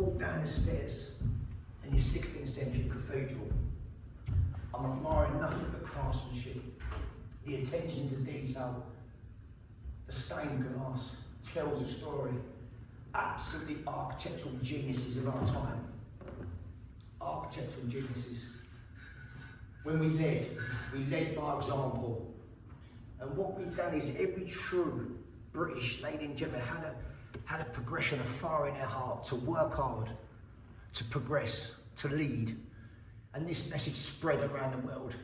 walk down the stairs in your 16th century cathedral, I'm admiring nothing but craftsmanship, the attention to detail. The stained glass tells a story. Absolutely architectural geniuses of our time. Architectural geniuses. When we led by example. And what we've done is every true British lady and gentleman had a progression of fire in their heart to work hard, to progress, to lead. And this message spread around the world.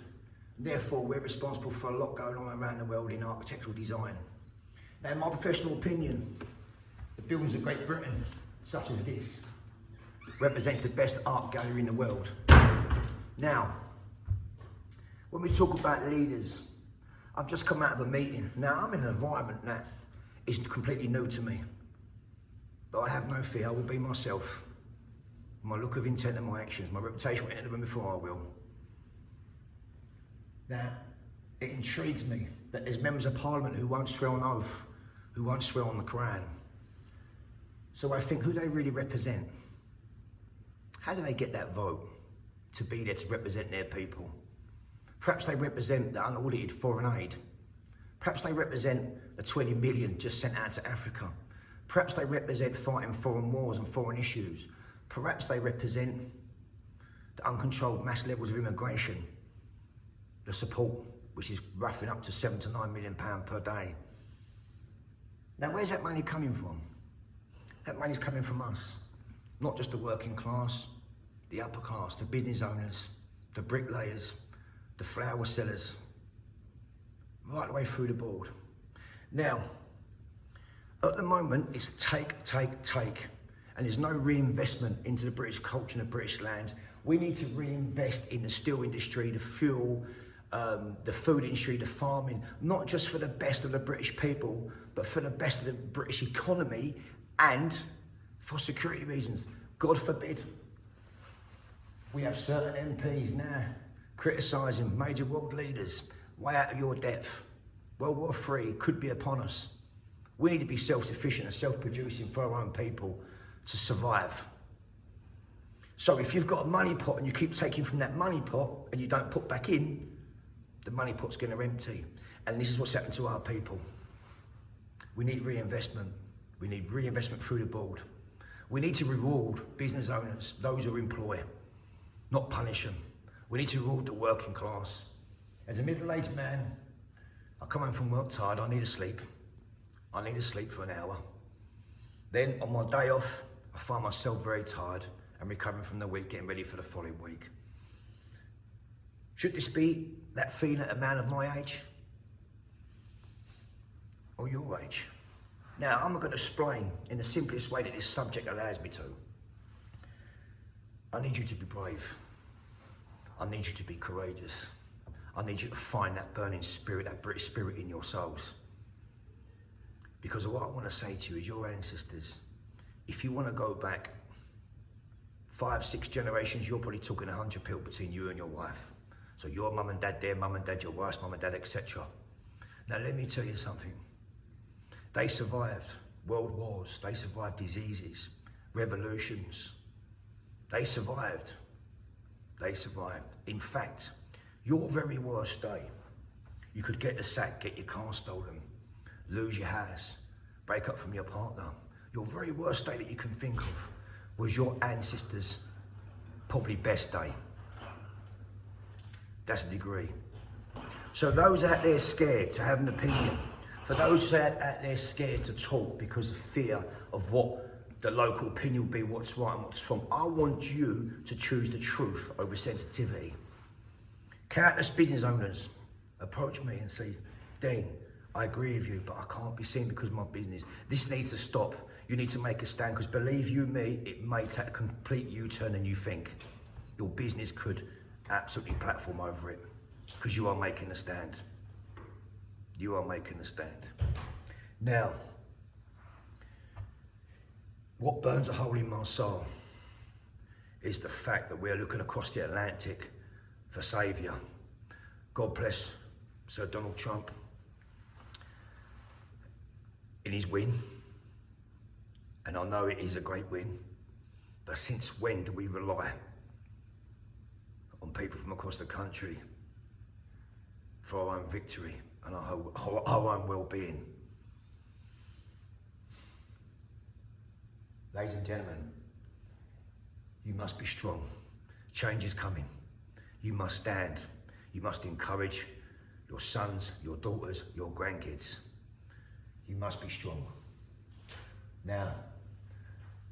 Therefore, we're responsible for a lot going on around the world in architectural design. Now, in my professional opinion, the buildings of Great Britain, such as this, represents the best art gallery in the world. Now, when we talk about leaders, I've just come out of a meeting. Now, I'm in an environment that is completely new to me. But I have no fear, I will be myself. My look of intent and my actions, my reputation will enter the room before I will. Now, it intrigues me that there's members of Parliament who won't swear on oath, who won't swear on the Quran. So I think, who do they really represent? How do they get that vote to be there to represent their people? Perhaps they represent the unaudited foreign aid. Perhaps they represent the 20 million just sent out to Africa. Perhaps they represent fighting foreign wars and foreign issues. Perhaps they represent the uncontrolled mass levels of immigration, the support, which is roughly up to £7 to £9 million per day. Now, where's that money coming from? That money's coming from us, not just the working class, the upper class, the business owners, the bricklayers, the flower sellers, right the way through the board. Now, at the moment, it's take, take, take. And there's no reinvestment into the British culture and the British land. We need to reinvest in the steel industry, the fuel, the food industry, the farming, not just for the best of the British people, but for the best of the British economy and for security reasons. God forbid, we have certain MPs now criticising major world leaders, way out of your depth. World War III could be upon us. We need to be self-sufficient and self-producing for our own people to survive. So if you've got a money pot and you keep taking from that money pot and you don't put back in, the money pot's going to empty. And this is what's happened to our people. We need reinvestment. We need reinvestment through the board. We need to reward business owners, those who employ, not punish them. We need to reward the working class. As a middle-aged man, I come home from work tired, I need to sleep. I need to sleep for an hour. Then on my day off, I find myself very tired and recovering from the week, getting ready for the following week. Should this be that feeling at a man of my age? Or your age? Now, I'm going to explain in the simplest way that this subject allows me to. I need you to be brave. I need you to be courageous. I need you to find that burning spirit, that British spirit in your souls. Because what I want to say to you is your ancestors, if you want to go back 5, 6 generations, you're probably talking 100 people between you and your wife. So your mum and dad, their mum and dad, your wife's mum and dad, etc. Now let me tell you something. They survived world wars, they survived diseases, revolutions. They survived. They survived. In fact, your very worst day, you could get the sack, get your car stolen, lose your house, break up from your partner. Your very worst day that you can think of was your ancestors' probably best day. That's a degree. So those out there scared to have an opinion, for those out there scared to talk because of fear of what the local opinion will be, what's right and what's wrong, I want you to choose the truth over sensitivity. Countless business owners approach me and say, Dean, I agree with you, but I can't be seen because of my business. This needs to stop. You need to make a stand, because believe you me, it may take a complete U-turn than you think. Your business could absolutely platform over it, because you are making a stand. You are making a stand. Now, what burns a hole in my soul is the fact that we're looking across the Atlantic for saviour. God bless Sir Donald Trump in his win, and I know it is a great win. But since when do we rely on people from across the country for our own victory and our own well-being? Ladies and gentlemen, you must be strong. Change is coming. You must stand. You must encourage your sons, your daughters, your grandkids. You must be strong. Now,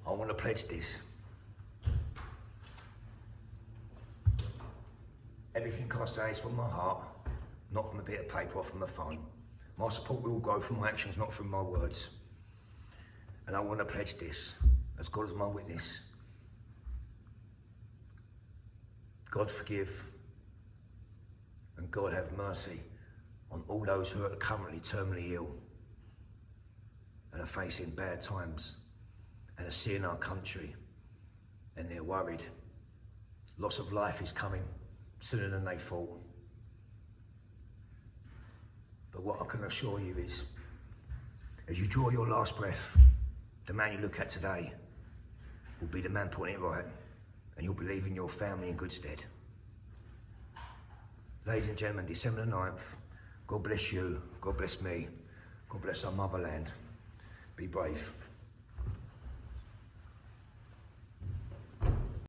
I want to pledge this. Everything I say is from my heart, not from a bit of paper or from a phone. My support will grow from my actions, not from my words. And I want to pledge this, as God is my witness. God forgive and God have mercy on all those who are currently terminally ill and are facing bad times and are seeing our country and they're worried. Loss of life is coming sooner than they thought. But what I can assure you is, as you draw your last breath, the man you look at today will be the man putting it right, and you'll be leaving your family in good stead. Ladies and gentlemen, December the 9th, God bless you, God bless me, God bless our motherland. Be brave.